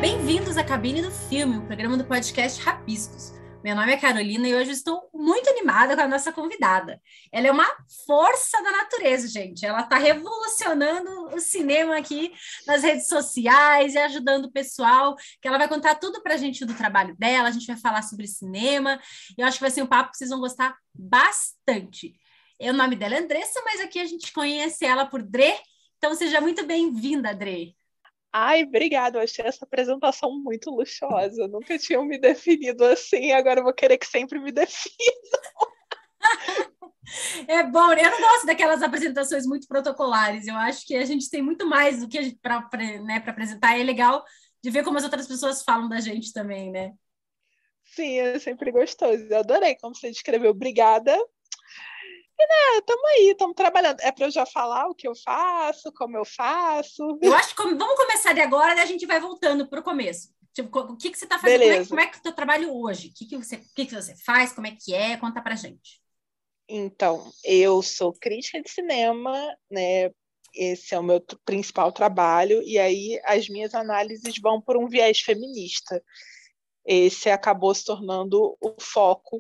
Bem-vindos à Cabine do Filme, o programa do podcast Rabiscos. Meu nome é Carolina e hoje eu estou muito animada com a nossa convidada. Ela é uma força da natureza, gente. Ela está revolucionando o cinema aqui nas redes sociais e ajudando o pessoal, que ela vai contar tudo para a gente do trabalho dela, a gente vai falar sobre cinema, e eu acho que vai ser um papo que vocês vão gostar bastante. O nome dela é Andressa, mas aqui a gente conhece ela por Dre, então seja muito bem-vinda, Dre. Ai, obrigada, eu achei essa apresentação muito luxuosa. Nunca tinham me definido assim, agora eu vou querer que sempre me definam. É bom, eu não gosto daquelas apresentações muito protocolares, eu acho que a gente tem muito mais do que para apresentar, e é legal de ver como as outras pessoas falam da gente também, né? Sim, é sempre gostoso. Eu adorei como você descreveu. Obrigada. Estamos aí, estamos trabalhando. É para eu já falar o que eu faço, como eu faço? Eu acho que vamos começar de agora e a gente vai voltando para o começo. Tipo, o que você está fazendo? Beleza. Como é que é o teu trabalho hoje? O que você faz? Como é que é? Conta pra gente. Então, eu sou crítica de cinema, né? Esse é o meu principal trabalho, e aí as minhas análises vão por um viés feminista. Esse acabou se tornando o foco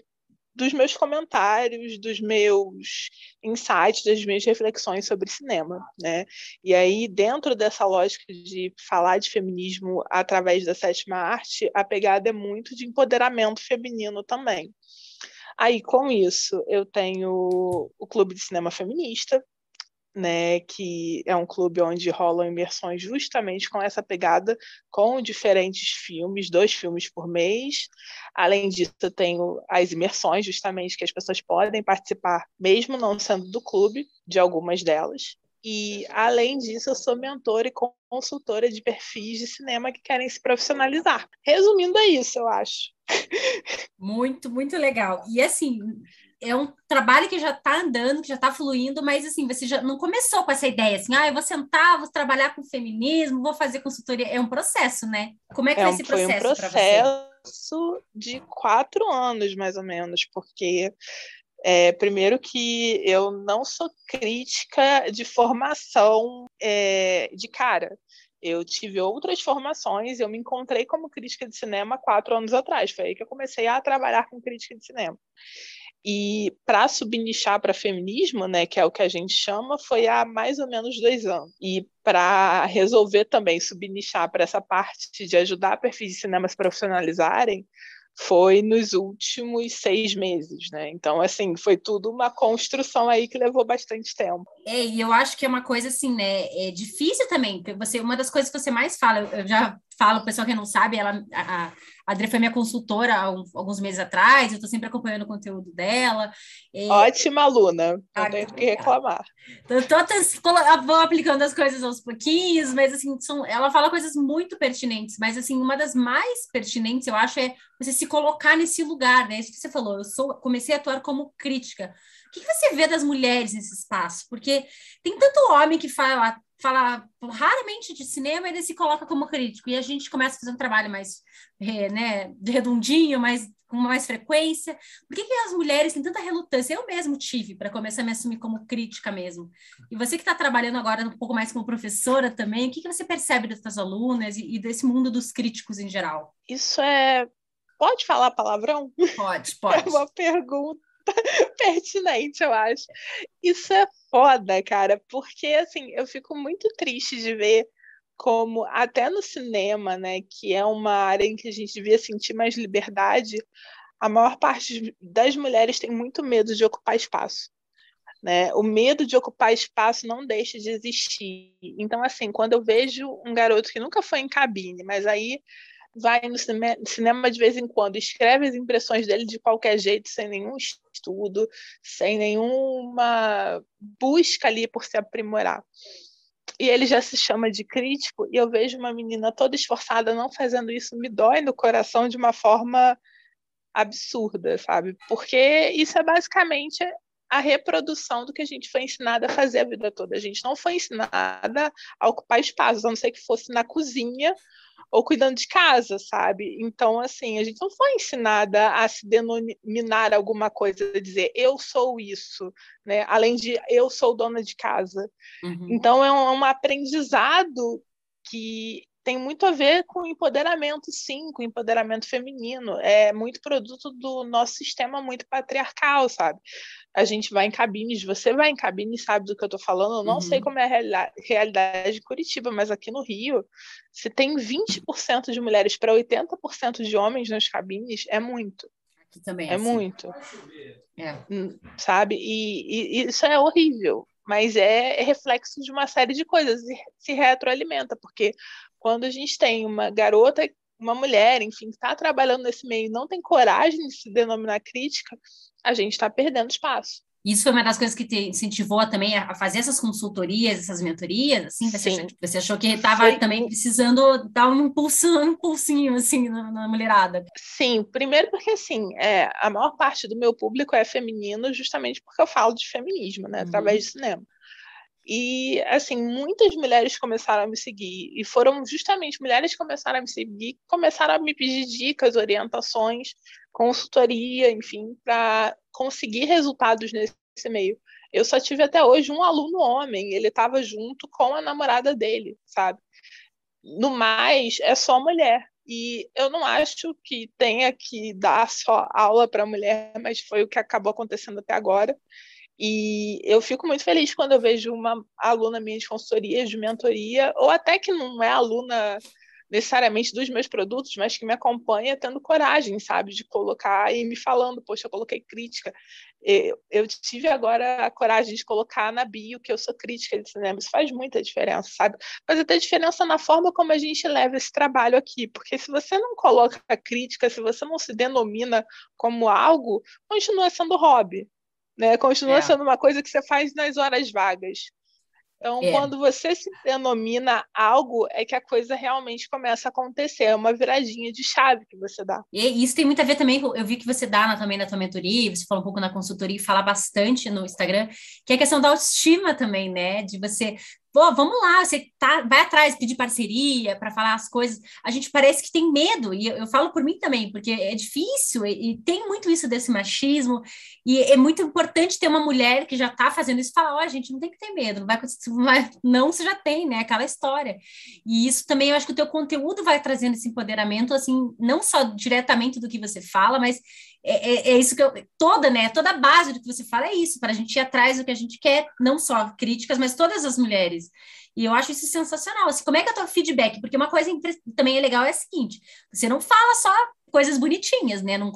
dos meus comentários, dos meus insights, das minhas reflexões sobre cinema, né? E aí, dentro dessa lógica de falar de feminismo através da sétima arte, a pegada é muito de empoderamento feminino também. Aí, com isso, eu tenho o Clube de Cinema Feminista, né, que é um clube onde rolam imersões justamente com essa pegada, com diferentes filmes, 2 filmes por mês. Além disso, eu tenho as imersões, justamente, que as pessoas podem participar, mesmo não sendo do clube, de algumas delas. E, além disso, eu sou mentora e consultora de perfis de cinema que querem se profissionalizar. Resumindo, é isso, eu acho. Muito, muito legal. E assim, é um trabalho que já está andando, que já está fluindo, mas assim, você já não começou com essa ideia assim, eu vou sentar, vou trabalhar com feminismo, vou fazer consultoria. É um processo, né? Como é que foi esse Foi um processo para você? processo de 4 anos, mais ou menos, porque primeiro que eu não sou crítica de formação de cara. Eu tive outras formações, eu me encontrei como crítica de cinema 4 anos atrás. Foi aí que eu comecei a trabalhar com crítica de cinema. E para subnichar para feminismo, né, que é o que a gente chama, foi há mais ou menos 2 anos. E para resolver também subnichar para essa parte de ajudar perfis de cinema a se profissionalizarem, foi nos últimos 6 meses, né? Então, assim, foi tudo uma construção aí que levou bastante tempo. E eu acho que é uma coisa assim, né? É difícil também, porque uma das coisas que você mais fala, eu já falo, o pessoal que não sabe, a Adri foi minha consultora há alguns meses atrás, eu estou sempre acompanhando o conteúdo dela. Ótima aluna, não tenho o que Obrigada. reclamar. Vou aplicando as coisas aos pouquinhos, mas assim, ela fala coisas muito pertinentes, mas assim, uma das mais pertinentes, eu acho, é você se colocar nesse lugar, né? Isso que você falou, comecei a atuar como crítica. O que você vê das mulheres nesse espaço? Porque tem tanto homem que fala raramente de cinema e ele se coloca como crítico, e a gente começa a fazer um trabalho mais né, redondinho, com mais frequência. Por que as mulheres têm tanta relutância? Eu mesmo tive para começar a me assumir como crítica mesmo. E você que está trabalhando agora um pouco mais como professora também, o que você percebe das suas alunas e desse mundo dos críticos em geral? Isso é... Pode falar palavrão? Pode, É pode. uma pergunta pertinente, eu acho. Isso é foda, cara, porque assim, eu fico muito triste de ver como até no cinema, né, que é uma área em que a gente devia sentir mais liberdade, a maior parte das mulheres tem muito medo de ocupar espaço, né? O medo de ocupar espaço não deixa de existir. Então, assim, quando eu vejo um garoto que nunca foi em cabine, mas aí vai no cinema de vez em quando, escreve as impressões dele de qualquer jeito, sem nenhum estudo, sem nenhuma busca ali por se aprimorar. E ele já se chama de crítico, e eu vejo uma menina toda esforçada não fazendo isso, me dói no coração de uma forma absurda, sabe? Porque isso é basicamente a reprodução do que a gente foi ensinada a fazer a vida toda. A gente não foi ensinada a ocupar espaços, a não ser que fosse na cozinha ou cuidando de casa, sabe? Então, assim, a gente não foi ensinada a se denominar alguma coisa, a dizer eu sou isso, né? Além de eu sou dona de casa. Uhum. Então, é um aprendizado que tem muito a ver com empoderamento, sim, com empoderamento feminino. É muito produto do nosso sistema muito patriarcal, sabe? A gente vai em cabines, você vai em cabine, sabe do que eu estou falando? Eu não sei como é a realidade de Curitiba, mas aqui no Rio, se tem 20% de mulheres para 80% de homens nas cabines, é muito. Aqui também É assim. muito. Sabe? E isso é horrível, mas é reflexo de uma série de coisas e se retroalimenta, porque quando a gente tem uma garota, uma mulher, enfim, que está trabalhando nesse meio e não tem coragem de se denominar crítica, a gente está perdendo espaço. Isso foi uma das coisas que te incentivou também a fazer essas consultorias, essas mentorias, assim? Você achou que estava também precisando dar um impulsinho, assim, na mulherada? Sim, primeiro porque, assim, a maior parte do meu público é feminino justamente porque eu falo de feminismo, né, através do cinema. E, assim, muitas mulheres começaram a me seguir, e foram justamente mulheres que começaram a me seguir, começaram a me pedir dicas, orientações, consultoria, enfim, para conseguir resultados nesse meio. Eu só tive até hoje um aluno homem, ele estava junto com a namorada dele, sabe? No mais, é só mulher. E eu não acho que tenha que dar só aula para mulher, mas foi o que acabou acontecendo até agora. E eu fico muito feliz quando eu vejo uma aluna minha de consultoria, de mentoria, ou até que não é aluna necessariamente dos meus produtos, mas que me acompanha tendo coragem, sabe, de colocar e me falando, poxa, eu coloquei crítica. Eu tive agora a coragem de colocar na bio que eu sou crítica de cinema. Isso faz muita diferença, sabe? Faz até diferença na forma como a gente leva esse trabalho aqui, porque se você não coloca a crítica, se você não se denomina como algo, continua sendo hobby. Né? Continua sendo uma coisa que você faz nas horas vagas. Então, quando você se denomina algo, é que a coisa realmente começa a acontecer. É uma viradinha de chave que você dá. E isso tem muito a ver também, eu vi que você dá também na tua mentoria, você fala um pouco na consultoria e fala bastante no Instagram, que é a questão da autoestima também, né? De você, pô, vamos lá, você vai atrás, pedir parceria para falar as coisas. A gente parece que tem medo, e eu falo por mim também, porque é difícil, e tem muito isso desse machismo, e é muito importante ter uma mulher que já está fazendo isso e falar, ó, gente, não tem que ter medo, não vai acontecer, não, você já tem, né? Aquela história. E isso também, eu acho que o teu conteúdo vai trazendo esse empoderamento, assim, não só diretamente do que você fala, mas é isso que toda a base do que você fala é isso, para a gente ir atrás do que a gente quer, não só críticas, mas todas as mulheres. E eu acho isso sensacional. Assim, como é que é o teu feedback? Porque uma coisa também é legal é a seguinte: você não fala só coisas bonitinhas, né? Não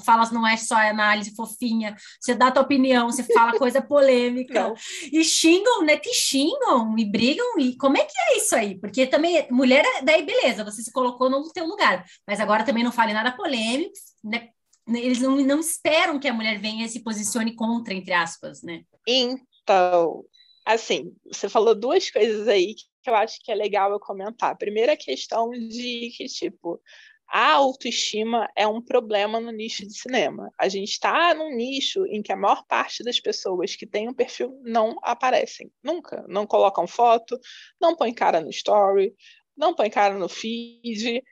é só análise fofinha, você dá a tua opinião, você fala coisa polêmica, e xingam, né? Te xingam e brigam, e como é que é isso aí? Porque também, mulher, daí beleza, você se colocou no teu lugar, mas agora também não fale nada polêmico, né? Eles não esperam que a mulher venha e se posicione contra, entre aspas, né? Então, assim, você falou duas coisas aí que eu acho que é legal eu comentar. A primeira questão de que, tipo, a autoestima é um problema no nicho de cinema. A gente está num nicho em que a maior parte das pessoas que tem um perfil não aparecem. Nunca. Não colocam foto, não põe cara no story, não põe cara no feed,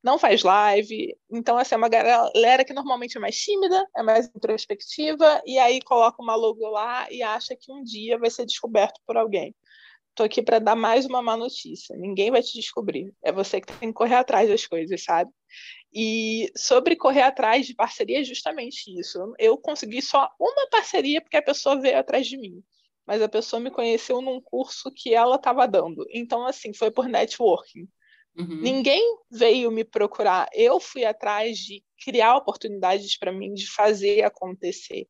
não faz live. Então, assim, é uma galera que normalmente é mais tímida, é mais introspectiva, e aí coloca uma logo lá e acha que um dia vai ser descoberto por alguém. Estou aqui para dar mais uma má notícia. Ninguém vai te descobrir. É você que tem que correr atrás das coisas, sabe? E sobre correr atrás de parceria, é justamente isso. Eu consegui só uma parceria porque a pessoa veio atrás de mim. Mas a pessoa me conheceu num curso que ela estava dando. Então, assim, foi por networking. Ninguém veio me procurar. Eu fui atrás de criar oportunidades para mim, de fazer acontecer.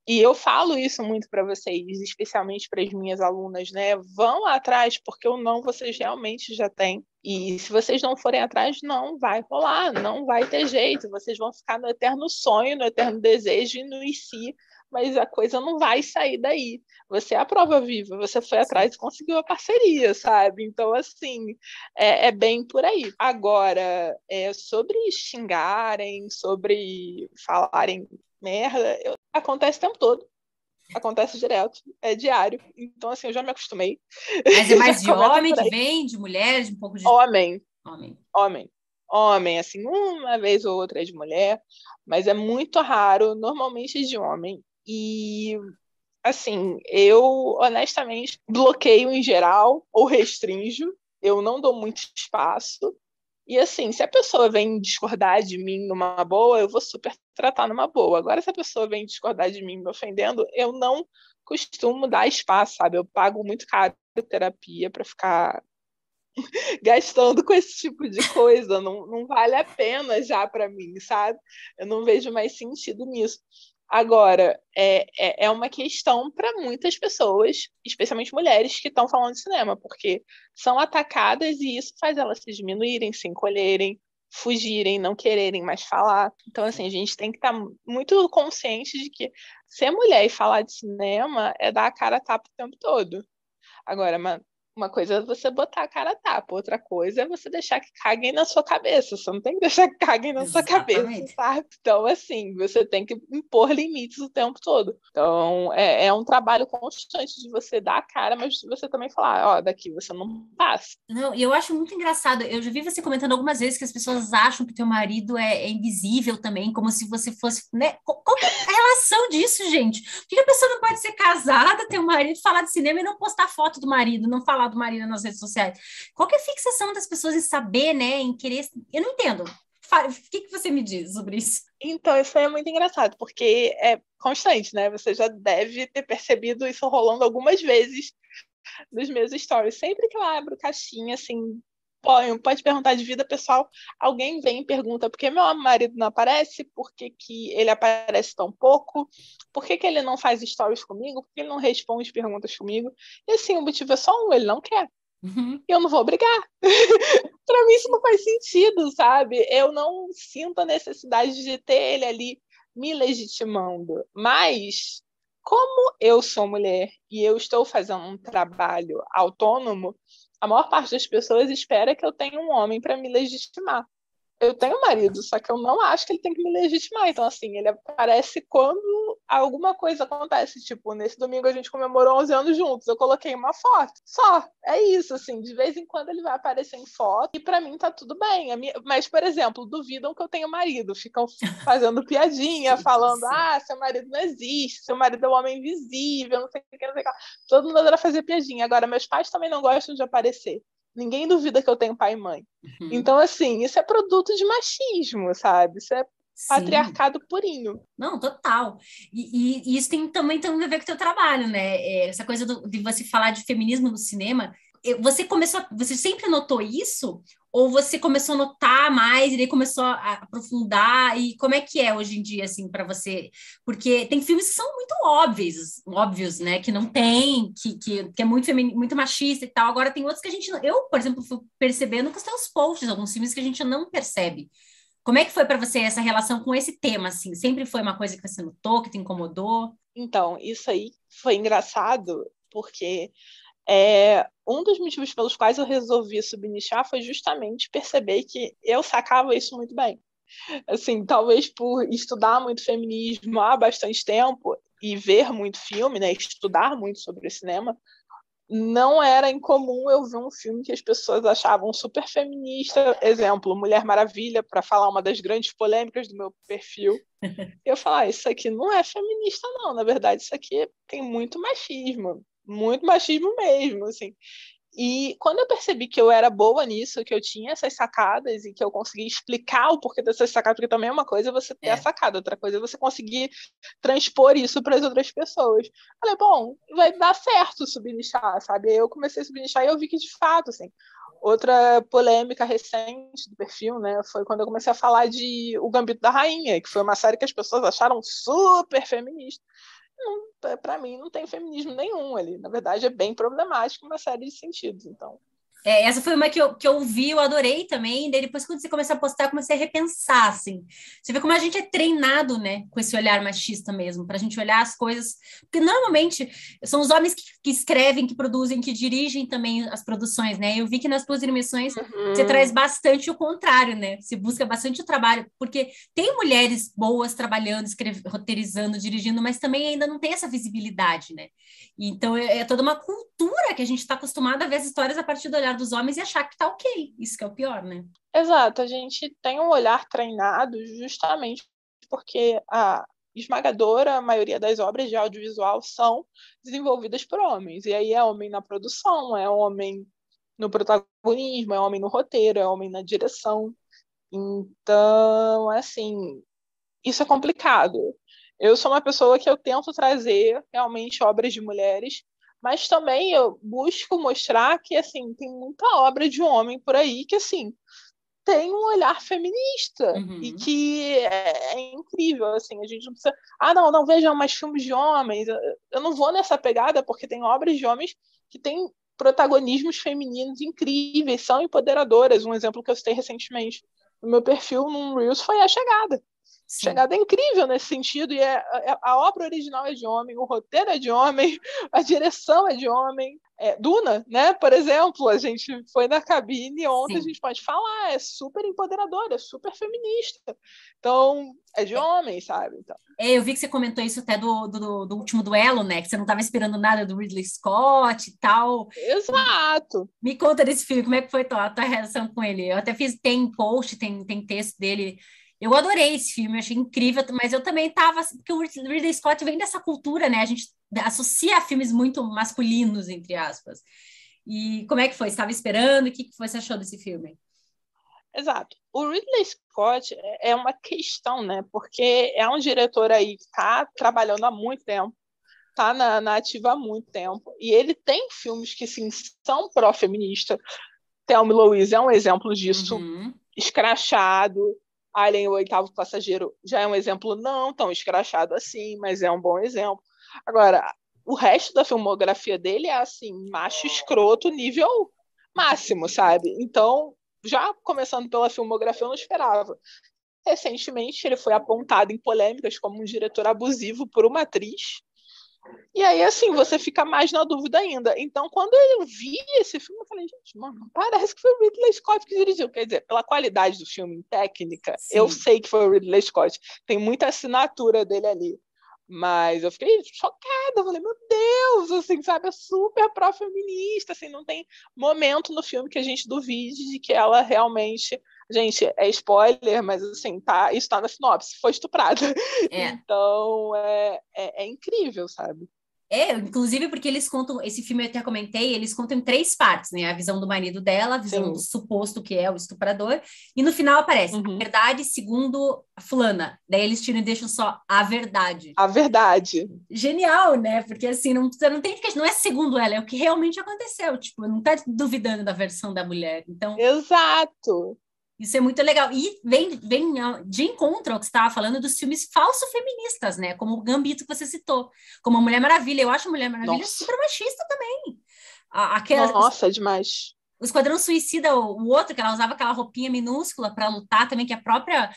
E eu falo isso muito para vocês, especialmente para as minhas alunas, né? Vão atrás, porque o não vocês realmente já têm. E se vocês não forem atrás, não vai rolar, não vai ter jeito. Vocês vão ficar no eterno sonho, no eterno desejo e no e se, mas a coisa não vai sair daí. Você é a prova viva, você foi atrás e conseguiu a parceria, sabe? Então, assim, é bem por aí. Agora, sobre xingarem, sobre falarem merda, acontece o tempo todo. Acontece direto, é diário. Então, assim, eu já me acostumei. Mas é mais de homem que vem, de mulher, de um pouco de... Homem. Homem, assim, uma vez ou outra é de mulher, mas é muito raro, normalmente é de homem. E, assim, eu, honestamente, bloqueio em geral ou restringo. Eu não dou muito espaço. E assim, se a pessoa vem discordar de mim numa boa, eu vou super tratar numa boa. Agora, se a pessoa vem discordar de mim me ofendendo, eu não costumo dar espaço, sabe? Eu pago muito caro terapia para ficar gastando com esse tipo de coisa. Não, não vale a pena já para mim, sabe? Eu não vejo mais sentido nisso. Agora, é uma questão para muitas pessoas, especialmente mulheres, que estão falando de cinema, porque são atacadas e isso faz elas se diminuírem, se encolherem, fugirem, não quererem mais falar. Então, assim, a gente tem que estar muito consciente de que ser mulher e falar de cinema é dar a cara a tapa o tempo todo. Agora, uma coisa é você botar a cara a tapa, outra coisa é você deixar que caguem na sua cabeça. Você não tem que deixar que caguem na sua cabeça, Exatamente. sabe? Então, assim, você tem que impor limites o tempo todo. Então, é um trabalho constante de você dar a cara, mas de você também falar, ó, daqui você não passa. Não, e eu acho muito engraçado. Eu já vi você comentando algumas vezes que as pessoas acham que teu marido é invisível também, como se você fosse, né? Qual que é a relação disso, gente? Por que a pessoa não pode ser casada, ter um marido, falar de cinema e não postar foto do marido, não falar do marido nas redes sociais? Qual que é a fixação das pessoas em saber, né? Em querer. Eu não entendo. O que você me diz sobre isso? Então, isso aí é muito engraçado, porque é constante, né? Você já deve ter percebido isso rolando algumas vezes nos meus stories. Sempre que eu abro caixinha, assim, pode perguntar de vida pessoal, alguém vem e pergunta por que meu marido não aparece, por que, que ele aparece tão pouco, por que, que ele não faz stories comigo, por que ele não responde perguntas comigo. E assim, o motivo é só um, ele não quer. Uhum. E eu não vou brigar. Para mim isso não faz sentido, sabe? Eu não sinto a necessidade de ter ele ali me legitimando. Mas como eu sou mulher e eu estou fazendo um trabalho autônomo, a maior parte das pessoas espera que eu tenha um homem para me legitimar. Eu tenho marido, só que eu não acho que ele tem que me legitimar. Então, assim, ele aparece quando alguma coisa acontece. Tipo, nesse domingo a gente comemorou 11 anos juntos. Eu coloquei uma foto. Só. É isso, assim. De vez em quando ele vai aparecer em foto e pra mim tá tudo bem. Mas, por exemplo, duvidam que eu tenho marido. Ficam fazendo piadinha, Gente do falando: céu. ah, seu marido não existe, seu marido é um homem invisível, não sei o que, não sei o que. Todo mundo adora fazer piadinha. Agora, meus pais também não gostam de aparecer. Ninguém duvida que eu tenho pai e mãe. Uhum. Então, assim, isso é produto de machismo, sabe? Isso é Sim. patriarcado purinho. Não, total. E isso também tem a ver com o teu trabalho, né? Essa coisa de você falar de feminismo no cinema. Você sempre notou isso? Ou você começou a notar mais e daí começou a aprofundar? E como é que é hoje em dia, assim, para você? Porque tem filmes que são muito óbvios, né? Que não tem, que é muito muito machista e tal. Agora tem outros que a gente não. Eu, por exemplo, fui percebendo com os teus posts, alguns filmes que a gente não percebe. Como é que foi para você essa relação com esse tema, assim? Sempre foi uma coisa que você notou, que te incomodou? Então, isso aí foi engraçado, porque um dos motivos pelos quais eu resolvi subnichar foi justamente perceber que eu sacava isso muito bem. Assim, talvez por estudar muito feminismo há bastante tempo e ver muito filme, né, estudar muito sobre o cinema, não era incomum eu ver um filme que as pessoas achavam super feminista, exemplo, Mulher Maravilha, para falar uma das grandes polêmicas do meu perfil. Eu falar, isso aqui não é feminista, não. Na verdade, isso aqui tem muito machismo mesmo, assim. E quando eu percebi que eu era boa nisso, que eu tinha essas sacadas e que eu conseguia explicar o porquê dessas sacadas, porque também é uma coisa você ter a É. sacada, outra coisa é você conseguir transpor isso para as outras pessoas. Falei, bom, vai dar certo subnichar, sabe? Eu comecei a subnichar e eu vi que de fato, assim, outra polêmica recente do perfil, né, foi quando eu comecei a falar de O Gambito da Rainha, que foi uma série que as pessoas acharam super feminista. Para mim não tem feminismo nenhum ali. Na verdade, é bem problemático uma série de sentidos. Então, Essa foi uma que eu vi, eu adorei também. Daí depois, quando você começou a postar, eu comecei a repensar, assim. Você vê como a gente é treinado, né, com esse olhar machista mesmo, para a gente olhar as coisas. Porque normalmente são os homens que escrevem, que produzem, que dirigem também as produções, né? Eu vi que nas tuas emissões você traz bastante o contrário, né? Você busca bastante o trabalho, porque tem mulheres boas trabalhando, roteirizando, dirigindo, mas também ainda não tem essa visibilidade, né? Então é toda uma cultura que a gente está acostumado a ver as histórias a partir do olhar dos homens e achar que tá ok. Isso que é o pior, né? exato, a gente tem um olhar treinado justamente porque a esmagadora maioria das obras de audiovisual são desenvolvidas por homens. E aí é homem na produção, é homem no protagonismo, é homem no roteiro, é homem na direção. Então, assim, isso é complicado. Eu sou uma pessoa que eu tento trazer realmente obras de mulheres, mas também eu busco mostrar que, assim, tem muita obra de homem por aí que, assim, tem um olhar feminista e Uhum. que é incrível, assim, a gente não precisa, não vejam mais filmes de homens, eu não vou nessa pegada porque tem obras de homens que têm protagonismos femininos incríveis, são empoderadoras. Um exemplo que eu citei recentemente no meu perfil, num Reels, foi A Chegada. Sim. Chegada é incrível nesse sentido, e a obra original é de homem, o roteiro é de homem, a direção é de homem. Duna, né? Por exemplo, a gente foi na cabine ontem, a Sim. gente pode falar, é super empoderadora, é super feminista. Então, é de homem, sabe? Então, Eu vi que você comentou isso até do último duelo, né? Que você não estava esperando nada do Ridley Scott e tal. exato. Me conta desse filme, como é que foi tua reação com ele? Eu até fiz, tem post, tem texto dele. Eu adorei esse filme, eu achei incrível, mas eu também tava, porque o Ridley Scott vem dessa cultura, né? A gente associa filmes muito masculinos, entre aspas. E como é que foi? Você estava esperando? O que você achou desse filme? Exato. O Ridley Scott é uma questão, né? Porque é um diretor aí que está trabalhando há muito tempo, está na ativa há muito tempo, e ele tem filmes que, sim, são pró-feminista. Thelma e Louise é um exemplo disso, Uhum. escrachado. Alien, o Oitavo Passageiro, já é um exemplo não tão escrachado assim, mas é um bom exemplo. Agora, o resto da filmografia dele é assim, macho escroto nível máximo, sabe? Então, já começando pela filmografia, eu não esperava. Recentemente, ele foi apontado em polêmicas como um diretor abusivo por uma atriz. E aí, assim, você fica mais na dúvida ainda. Então, quando eu vi esse filme, eu falei, gente, mano, parece que foi o Ridley Scott que dirigiu. Quer dizer, pela qualidade do filme, em técnica, eu Sim. sei que foi o Ridley Scott. Tem muita assinatura dele ali. Mas eu fiquei chocada, eu falei, meu Deus, assim, sabe, é super pró-feminista, assim, não tem momento no filme que a gente duvide de que ela realmente, gente, é spoiler, mas assim, tá, isso tá na sinopse, foi estuprada. É. Então, é incrível, sabe? Inclusive porque eles contam, esse filme eu até comentei, eles contam em três partes, né? A visão do marido dela, a visão do Sim. suposto que é o estuprador, e no final aparece a Uhum. verdade segundo a fulana. Daí eles tiram e deixam só a verdade. A verdade. Genial, né? Porque assim, você não tem que, não é segundo ela, é o que realmente aconteceu. Tipo, não tá duvidando da versão da mulher. Então, Exato. isso é muito legal. E vem de encontro ao que você estava falando dos filmes falso-feministas, né? Como o Gambito que você citou, como a Mulher Maravilha. Eu acho a Mulher Maravilha Nossa. super machista também. Nossa, é demais. O Esquadrão Suicida, o outro, que ela usava aquela roupinha minúscula para lutar também, que a própria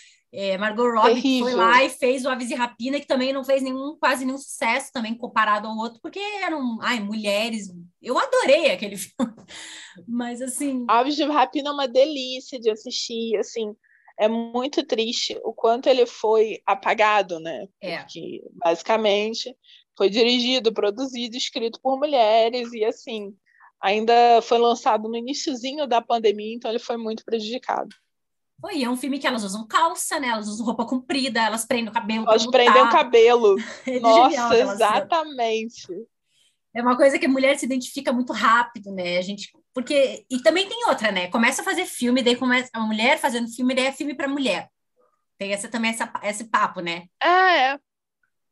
Margot Robbie foi lá Terrível. e fez o Aves de Rapina, que também não fez quase nenhum sucesso também comparado ao outro, porque eram, mulheres. Eu adorei aquele filme. Mas assim, Aves de Rapina é uma delícia de assistir, assim, é muito triste o quanto ele foi apagado, né? é. Porque, basicamente, foi dirigido, produzido, escrito por mulheres e, assim, ainda foi lançado no iniciozinho da pandemia, então ele foi muito prejudicado. Foi, é um filme que elas usam calça, né? Elas usam roupa comprida, elas prendem o cabelo para Elas prendem o lutar. cabelo. É genial Nossa, aquela cena. exatamente. É uma coisa que a mulher se identifica muito rápido, né? A gente, porque e também tem outra, né? Começa a fazer filme, daí começa a mulher fazendo filme, daí é filme para mulher. Tem esse papo, né? É,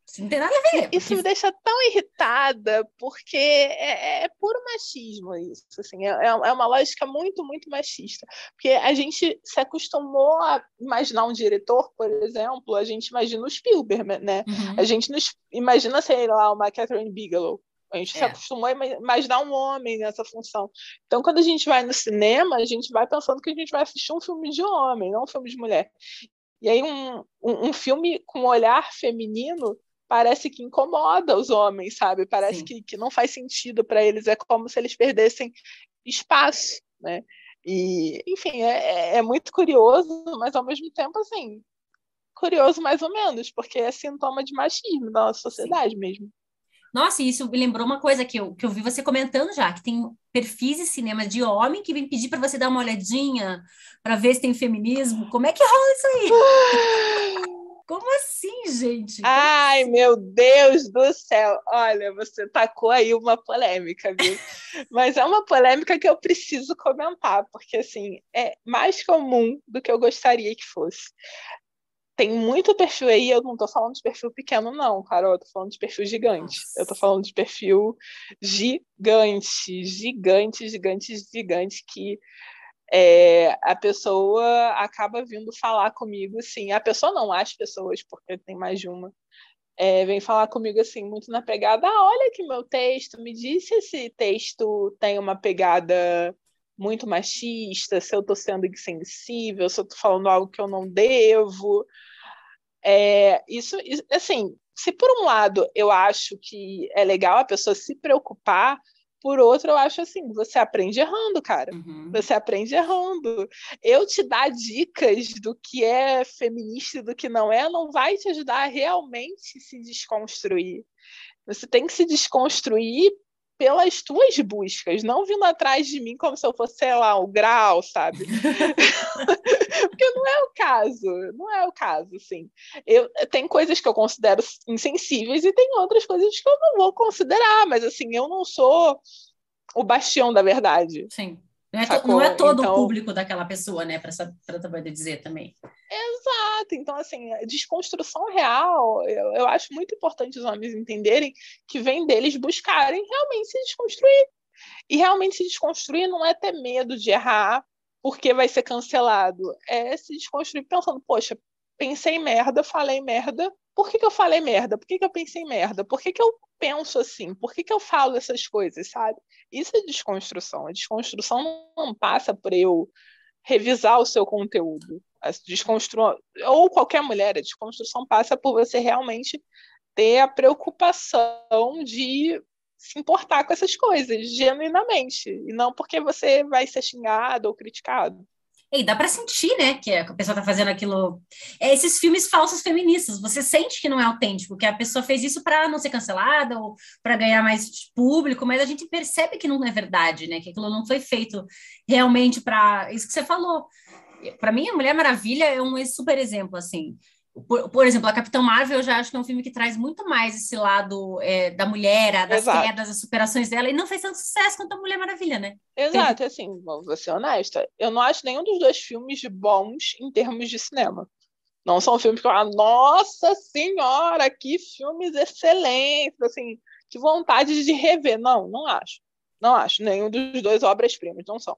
Isso não tem nada a ver, isso porque me deixa tão irritada, porque é puro machismo isso, assim, é uma lógica muito, muito machista, porque a gente se acostumou a imaginar um diretor, por exemplo, a gente imagina o Spielberg, né? A uhum, gente imagina, sei lá, uma Catherine Bigelow, a gente se é, acostumou a imaginar um homem nessa função. Então, quando a gente vai no cinema, a gente vai pensando que a gente vai assistir um filme de homem, não um filme de mulher. E aí um filme com um olhar feminino parece que incomoda os homens, sabe? Parece sim. que não faz sentido para eles, é como se eles perdessem espaço, né? E, enfim, é muito curioso, mas ao mesmo tempo, assim, curioso mais ou menos, porque é sintoma de machismo da nossa Sim. sociedade mesmo. Nossa, e isso me lembrou uma coisa que eu vi você comentando já, que tem perfis de cinema de homem que vem pedir para você dar uma olhadinha para ver se tem feminismo. Como é que rola isso aí? Como assim, gente? Como Ai, assim? meu Deus do céu! Olha, você tacou aí uma polêmica, viu? Mas é uma polêmica que eu preciso comentar, porque assim, é mais comum do que eu gostaria que fosse. Tem muito perfil aí, eu não tô falando de perfil pequeno, não, Carol, eu tô falando de perfil gigante. Eu tô Nossa. falando de perfil gigante, gigante, gigante, gigante, que a pessoa acaba vindo falar comigo, assim, a pessoa não, as pessoas, porque tem mais de uma, vem falar comigo, assim, muito na pegada, olha aqui meu texto, me diz se esse texto tem uma pegada muito machista, se eu tô sendo insensível, se eu tô falando algo que eu não devo. Isso, assim, se por um lado eu acho que é legal a pessoa se preocupar, por outro eu acho assim, você aprende errando, cara. Uhum. Você aprende errando. Eu te dar dicas do que é feminista e do que não vai te ajudar a realmente se desconstruir. Você tem que se desconstruir pelas tuas buscas, não vindo atrás de mim como se eu fosse, sei lá, o grau, sabe? Porque não é o caso, não é o caso, assim. Tem coisas que eu considero insensíveis e tem outras coisas que eu não vou considerar, mas assim, eu não sou o bastião da verdade, Sim. Não é sacou? todo o Então, público daquela pessoa, né? Para poder dizer também. exato. Então, assim, desconstrução real, eu acho muito importante os homens entenderem que vem deles buscarem realmente se desconstruir. E realmente se desconstruir não é ter medo de errar porque vai ser cancelado. É se desconstruir pensando, poxa, pensei merda, falei merda. Por que eu falei merda? Por que eu pensei merda? Por que eu penso assim? Por que eu falo essas coisas, sabe? Isso é desconstrução. A desconstrução não passa por eu revisar o seu conteúdo. A desconstru... Ou qualquer mulher, a desconstrução passa por você realmente ter a preocupação de se importar com essas coisas, genuinamente, e não porque você vai ser xingado ou criticado. E dá para sentir, né, que a pessoa tá fazendo aquilo. Esses filmes falsos feministas, você sente que não é autêntico, que a pessoa fez isso para não ser cancelada ou para ganhar mais público, mas a gente percebe que não é verdade, né, que aquilo não foi feito realmente para isso que você falou. Para mim, a Mulher Maravilha é um super exemplo, assim. Por exemplo, a Capitã Marvel, eu já acho que é um filme que traz muito mais esse lado da mulher, das Exato. quedas, das superações dela, e não fez tanto sucesso quanto a Mulher Maravilha, né? Exato, assim, vou ser honesta, eu não acho nenhum dos dois filmes bons em termos de cinema. Não são filmes que eu falo, nossa senhora, que filmes excelentes, assim, que vontade de rever. Não, não acho. Não acho. Nenhum dos dois obras-primas, não são.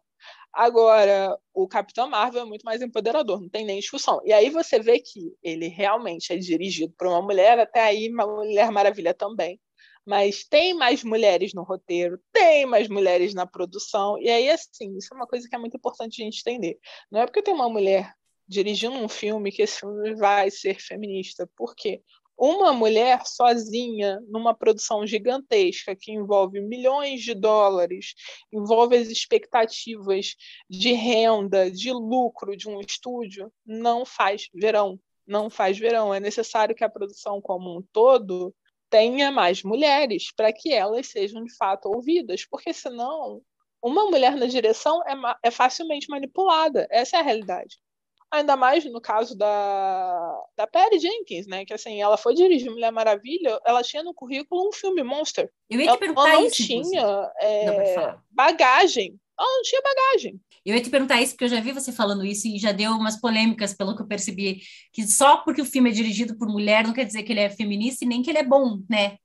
Agora, o Capitão Marvel é muito mais empoderador, não tem nem discussão. E aí você vê que ele realmente é dirigido por uma mulher, até aí uma Mulher Maravilha também. Mas tem mais mulheres no roteiro, tem mais mulheres na produção. E aí, assim, isso é uma coisa que é muito importante a gente entender. Não é porque tem uma mulher dirigindo um filme que esse filme vai ser feminista. Por quê? Uma mulher sozinha numa produção gigantesca que envolve milhões de dólares, envolve as expectativas de renda, de lucro de um estúdio, não faz verão. Não faz verão. É necessário que a produção como um todo tenha mais mulheres para que elas sejam de fato ouvidas, porque senão uma mulher na direção é facilmente manipulada. Essa é a realidade. Ainda mais no caso da Patty Jenkins, né? Que assim, ela foi dirigir Mulher Maravilha, ela tinha no currículo um filme Monster. Eu ia te Ela perguntar não isso, inclusive. tinha Não, pode falar. bagagem. Ela não tinha bagagem. Eu ia te perguntar isso porque eu já vi você falando isso e já deu umas polêmicas, pelo que eu percebi, que só porque o filme é dirigido por mulher não quer dizer que ele é feminista e nem que ele é bom, né?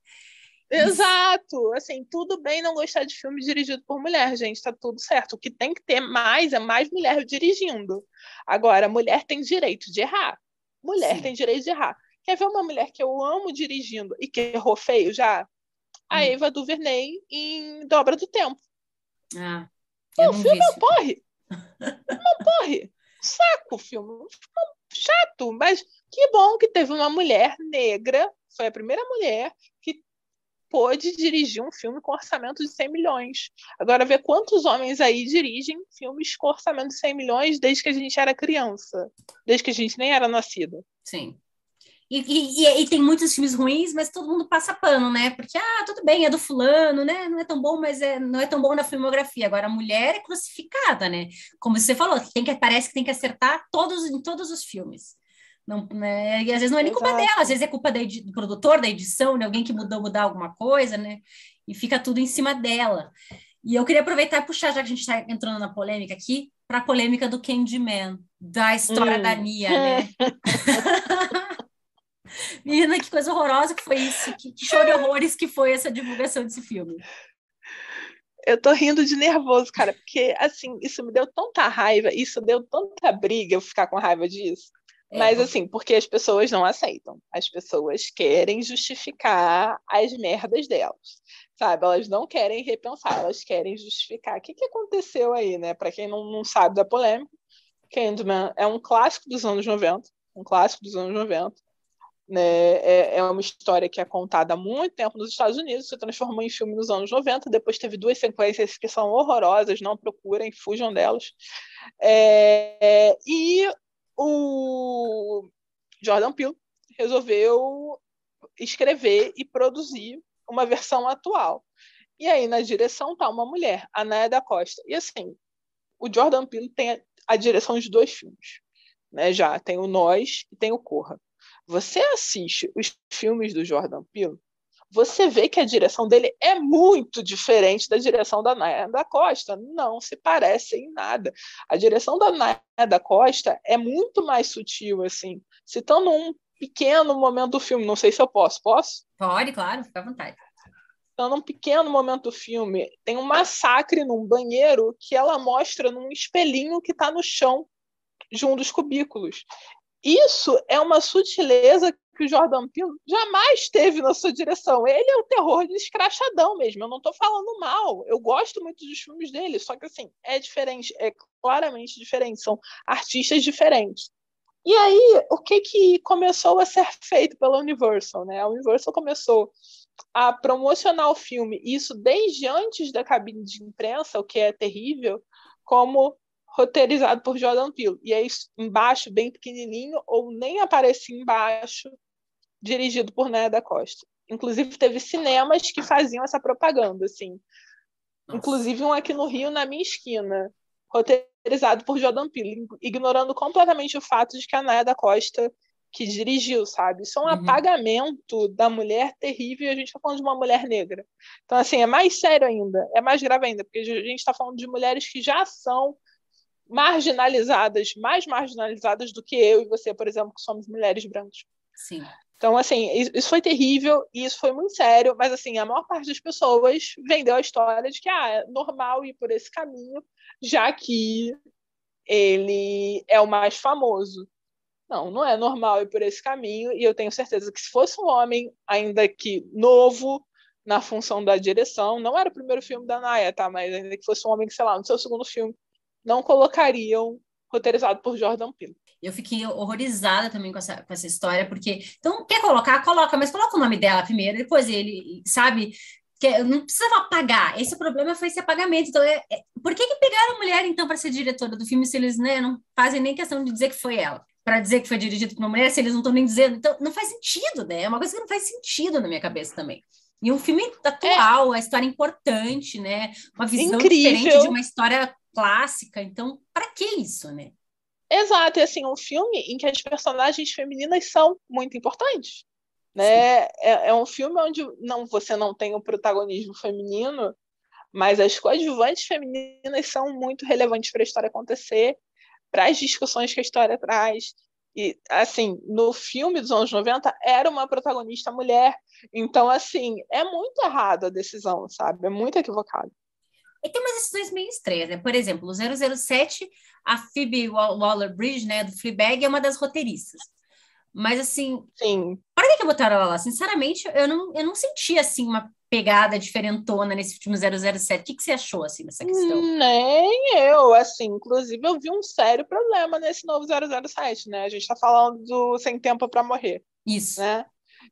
Isso. Exato. Assim, tudo bem não gostar de filme dirigido por mulher, gente, tá tudo certo. O que tem que ter mais é mais mulher dirigindo. Agora, mulher tem direito de errar. Mulher tem Sim. direito de errar. Quer ver uma mulher que eu amo dirigindo e que errou feio já? A Hum. Eva DuVernay em Dobra do Tempo. Ah, eu O não vi filme é esse um filme. porre, porre. Saco o filme. Chato, mas que bom que teve uma mulher negra, foi a primeira mulher que pôde dirigir um filme com orçamento de 100 milhões. Agora, vê quantos homens aí dirigem filmes com orçamento de 100 milhões desde que a gente era criança, desde que a gente nem era nascida. Sim. E tem muitos filmes ruins, mas todo mundo passa pano, né? Porque, tudo bem, é do fulano, né? Não é tão bom, mas não é tão bom na filmografia. Agora, a mulher é crucificada, né? Como você falou, parece que tem que acertar em todos os filmes. Não, né? E às vezes não é nem culpa dela, Exato. às vezes é culpa do produtor, da edição, de alguém que mudar alguma coisa, né? E fica tudo em cima dela. E eu queria aproveitar e puxar, já que a gente está entrando na polêmica aqui, para a polêmica do Candyman, da história da Hum. Nia, né? Menina, que coisa horrorosa que foi isso, que show de horrores que foi essa divulgação desse filme. Eu tô rindo de nervoso, cara, porque, assim, isso me deu tanta raiva, isso deu tanta briga eu ficar com raiva disso. É, Mas, assim, porque as pessoas não aceitam. As pessoas querem justificar as merdas delas, sabe? Elas não querem repensar, elas querem justificar. O que aconteceu aí, né? Para quem não sabe da polêmica, Candyman é um clássico dos anos 90, um clássico dos anos 90. Né? É uma história que é contada há muito tempo nos Estados Unidos, se transformou em filme nos anos 90, depois teve 2 sequências que são horrorosas, não procurem, fujam delas. E o Jordan Peele resolveu escrever e produzir uma versão atual. E aí, na direção, tá uma mulher, a Naya da Costa. E assim, o Jordan Peele tem a direção de 2 filmes. Né? Já tem o Nós e tem o Corra. Você assiste os filmes do Jordan Peele, você vê que a direção dele é muito diferente da direção da Naya da Costa. Não se parece em nada. A direção da Naya da Costa é muito mais sutil, assim. Citando um pequeno momento do filme, não sei se eu posso. Posso? Pode, claro, fica à vontade. Então, num pequeno momento do filme, tem um massacre num banheiro que ela mostra num espelhinho que está no chão, de um dos cubículos. Isso é uma sutileza que o Jordan Peele jamais teve na sua direção. Ele é o terror de escrachadão mesmo. Eu não estou falando mal. Eu gosto muito dos filmes dele, só que assim, é diferente, é claramente diferente. São artistas diferentes. E aí, o que começou a ser feito pela Universal, né? A Universal começou a promocionar o filme, isso desde antes da cabine de imprensa, o que é terrível, como roteirizado por Jordan Peele. E aí, embaixo, bem pequenininho, ou nem aparecia embaixo, dirigido por Naya da Costa. Inclusive, teve cinemas que faziam essa propaganda, assim. Nossa. Inclusive, um aqui no Rio, na minha esquina, roteirizado por Jordan Peele, ignorando completamente o fato de que a Naya da Costa que dirigiu, sabe? Isso é um apagamento da mulher terrível e a gente está falando de uma mulher negra. Então, assim, é mais sério ainda, é mais grave ainda, porque a gente está falando de mulheres que já são marginalizadas, mais marginalizadas do que eu e você, por exemplo, que somos mulheres brancas. Sim. Então, assim, isso foi terrível e isso foi muito sério, mas, assim, a maior parte das pessoas vendeu a história de que é normal ir por esse caminho, já que ele é o mais famoso. Não, não é normal ir por esse caminho, e eu tenho certeza que se fosse um homem, ainda que novo, na função da direção, não era o primeiro filme da Naya, tá? Mas ainda que fosse um homem que, sei lá, no seu segundo filme, não colocariam roteirizado por Jordan Peele. Eu fiquei horrorizada também com essa história, porque, então, quer colocar? Coloca, mas coloca o nome dela primeiro, depois ele, sabe, que não precisava apagar, esse problema foi esse apagamento, então, por que pegaram a mulher, então, para ser diretora do filme, se eles, né, não fazem nem questão de dizer que foi ela, para dizer que foi dirigido por uma mulher, se eles não estão nem dizendo, então, não faz sentido, né, é uma coisa que não faz sentido na minha cabeça também. E um filme atual, a história importante, né, uma visão diferente de uma história clássica, então, para que isso, né? Exato, e assim, um filme em que as personagens femininas são muito importantes. Né? É um filme onde você não tem o protagonismo feminino, mas as coadjuvantes femininas são muito relevantes para a história acontecer, para as discussões que a história traz. E, assim, no filme dos anos 90, era uma protagonista mulher. Então, assim, é muito errado a decisão, sabe? É muito equivocado. E tem umas decisões meio estranhas, né? Por exemplo, o 007, a Phoebe Waller-Bridge, né, do Fleabag, é uma das roteiristas. Mas, assim, Sim. para que botaram ela lá? Sinceramente, eu não senti, assim, uma pegada diferentona nesse filme 007. O que você achou, assim, dessa questão? Nem eu, assim, inclusive eu vi um sério problema nesse novo 007, né? A gente tá falando do Sem Tempo para Morrer. Isso. Né?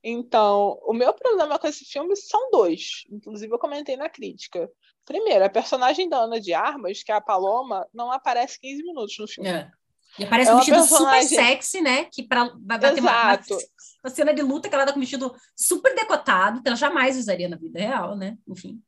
Então, o meu problema com esse filme são 2. Inclusive, eu comentei na crítica. Primeiro, a personagem da Ana de Armas, que é a Paloma, não aparece 15 minutos no filme. É. E aparece com um vestido super sexy, né? Que para bater uma cena de luta que ela tá com um vestido super decotado, que ela jamais usaria na vida real, né? Enfim.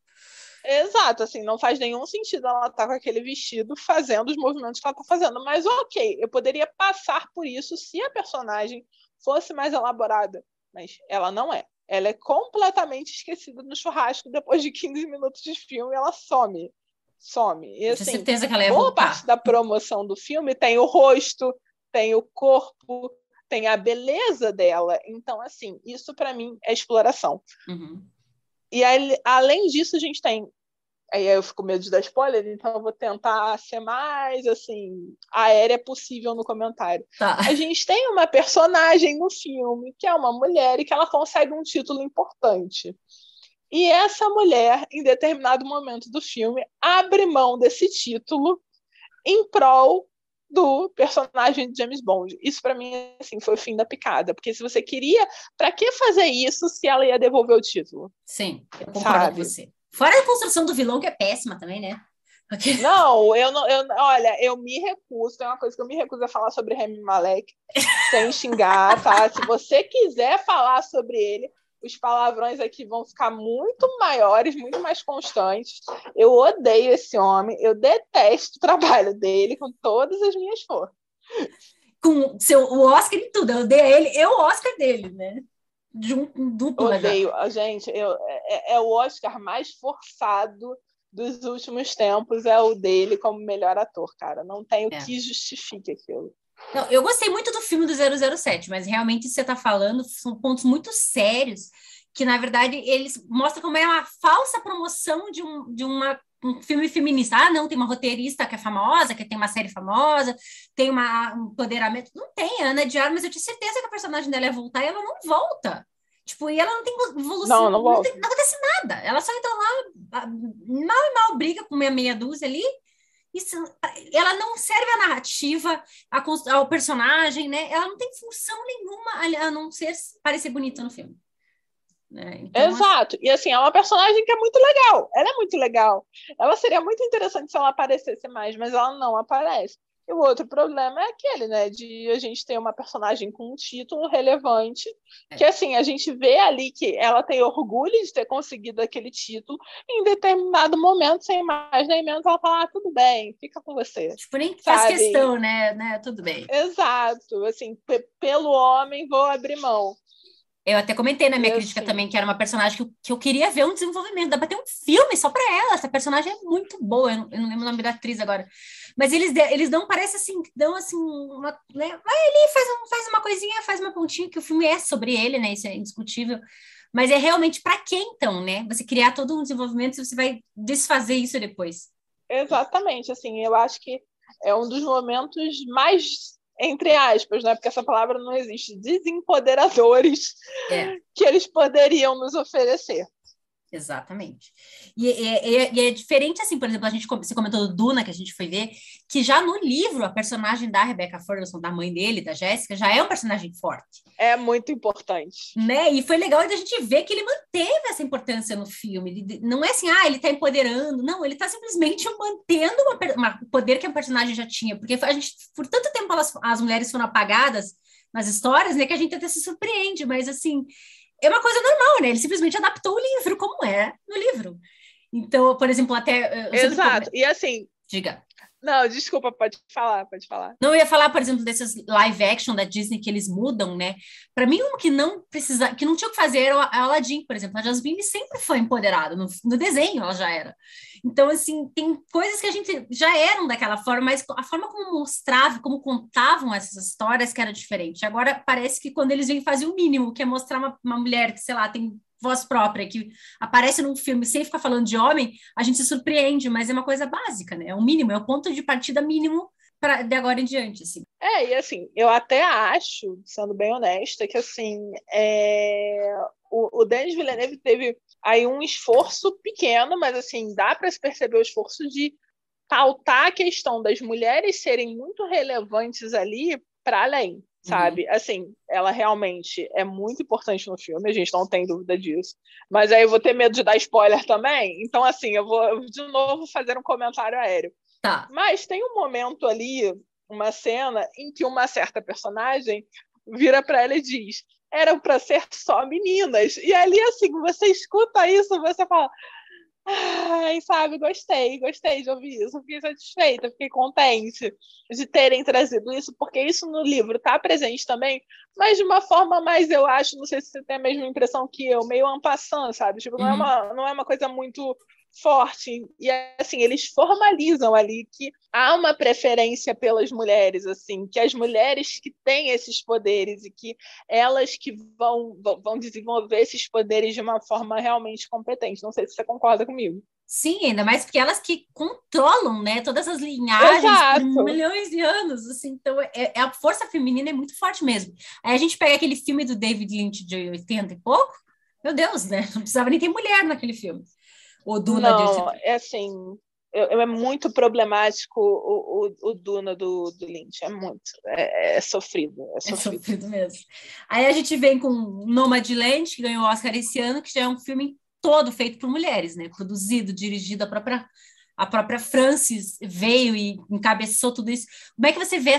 Exato, assim, não faz nenhum sentido ela estar com aquele vestido fazendo os movimentos que ela está fazendo. Mas ok, eu poderia passar por isso se a personagem fosse mais elaborada. Mas ela não é. Ela é completamente esquecida no churrasco depois de 15 minutos de filme, ela some. Some. E Eu tinha assim, certeza que ela ia boa parte voltar. da promoção do filme tem o rosto, tem o corpo, tem a beleza dela. Então, assim, isso para mim é exploração. Uhum. E aí, além disso, a gente tem. Aí eu fico com medo de dar spoiler, então eu vou tentar ser mais assim, aérea possível no comentário. Tá. A gente tem uma personagem no filme que é uma mulher e que ela consegue um título importante. E essa mulher, em determinado momento do filme, abre mão desse título em prol do personagem de James Bond. Isso para mim assim foi o fim da picada, porque se você queria, para que fazer isso se ela ia devolver o título? Sim, eu concordo Sabe? com você. Fora a construção do vilão, que é péssima também, né? Não, olha, eu me recuso, tem uma coisa que eu me recuso a falar sobre Rami Malek, sem xingar, tá? Se você quiser falar sobre ele, os palavrões aqui vão ficar muito maiores, muito mais constantes. Eu odeio esse homem, eu detesto o trabalho dele com todas as minhas forças. Com o Oscar e tudo, eu dei a ele, o Oscar dele, né? De um dupla já. Odeio, gente, é o Oscar mais forçado dos últimos tempos, é o dele como melhor ator, cara. Não tem o que justifique aquilo. Não, eu gostei muito do filme do 007, mas realmente você está falando, são pontos muito sérios, que na verdade eles mostram como é uma falsa promoção de um filme feminista. Ah, não, tem uma roteirista que é famosa, que tem uma série famosa, tem um empoderamento. Não tem, a Ana de Armas, eu tinha certeza que a personagem dela ia voltar e ela não volta. Tipo, e ela não tem evolução, não acontece nada. Ela só entra lá, mal e mal briga com uma meia dúzia ali. Isso, ela não serve à narrativa, ao personagem, né? Ela não tem função nenhuma a não ser parecer bonita no filme. Né? Então, exato. E assim, é uma personagem que é muito legal. Ela é muito legal. Ela seria muito interessante se ela aparecesse mais, mas ela não aparece. E o outro problema é aquele, né? De a gente ter uma personagem com um título relevante, que assim, a gente vê ali que ela tem orgulho de ter conseguido aquele título, e em determinado momento, sem mais nem menos, ela fala, ah, tudo bem, fica com você. Tipo, nem faz questão, né? Tudo bem. Exato. Assim, pelo homem, vou abrir mão. Eu até comentei na minha crítica também que era uma personagem que eu queria ver um desenvolvimento. Dá pra ter um filme só pra ela. Essa personagem é muito boa. Eu não lembro o nome da atriz agora. Mas eles dão, parece assim, dão assim, uma, né? Vai ali, faz uma coisinha, faz uma pontinha, que o filme é sobre ele, né? Isso é indiscutível. Mas é realmente pra quê, então, né? Você criar todo um desenvolvimento e você vai desfazer isso depois. Exatamente. Assim, eu acho que é um dos momentos mais, entre aspas, né? Porque essa palavra não existe, desempoderadores que eles poderiam nos oferecer. Exatamente. E é diferente, assim, por exemplo, você comentou do Duna, que a gente foi ver, que já no livro, a personagem da Rebecca Ferguson, da mãe dele, da Jéssica, já é um personagem forte. É muito importante. Né? E foi legal a gente ver que ele manteve essa importância no filme. Ele, não é assim, ele tá empoderando. Não, ele tá simplesmente mantendo o poder que a personagem já tinha. Porque a gente, por tanto tempo, as mulheres foram apagadas nas histórias, né, que a gente até se surpreende, mas assim... É uma coisa normal, né? Ele simplesmente adaptou o livro como é no livro. Então, por exemplo, até... Exato. E assim... Diga. Não, desculpa, pode falar. Não, eu ia falar, por exemplo, desses live action da Disney que eles mudam, né? Para mim, um que não precisa, que não tinha o que fazer era a Aladdin, por exemplo. A Jasmine sempre foi empoderada, no desenho ela já era. Então, assim, tem coisas que a gente já eram daquela forma, mas a forma como mostrava, como contavam essas histórias que era diferente. Agora, parece que quando eles vêm fazer o mínimo, que é mostrar uma mulher que, sei lá, tem voz própria, que aparece num filme sem ficar falando de homem, a gente se surpreende, mas é uma coisa básica, né? É o mínimo, é o ponto de partida mínimo de agora em diante, assim. E assim, eu até acho, sendo bem honesta, que assim, o Denis Villeneuve teve aí um esforço pequeno, mas assim, dá para se perceber o esforço de pautar a questão das mulheres serem muito relevantes ali para além. Sabe? Assim, ela realmente é muito importante no filme, a gente não tem dúvida disso. Mas aí eu vou ter medo de dar spoiler também, então assim, eu vou de novo fazer um comentário aéreo. Tá. Mas tem um momento ali, uma cena, em que uma certa personagem vira para ela e diz: eram para ser só meninas. E ali, assim, você escuta isso, você fala: Ai, sabe, gostei de ouvir isso. Fiquei satisfeita, fiquei contente de terem trazido isso, porque isso no livro está presente também, mas de uma forma mais, eu acho, não sei se você tem a mesma impressão que eu, meio en passant, sabe? Tipo, Uhum. não é uma coisa muito forte. E assim, eles formalizam ali que há uma preferência pelas mulheres, assim, que as mulheres que têm esses poderes e que elas que vão desenvolver esses poderes de uma forma realmente competente. Não sei se você concorda comigo. Sim, ainda mais porque elas que controlam, né, todas as linhagens por Exato. milhões de anos, assim, então a força feminina é muito forte mesmo. Aí a gente pega aquele filme do David Lynch de 80 e pouco, meu Deus, né, não precisava nem ter mulher naquele filme. O Duna de Não, 80. é assim, é muito problemático o Duna do Lynch, é muito, é sofrido, é É sofrido. sofrido mesmo. Aí a gente vem com Nomadland, que ganhou o Oscar esse ano, que já é um filme todo feito por mulheres, né? Produzido, dirigido, a própria Frances veio e encabeçou tudo isso. Como é que você vê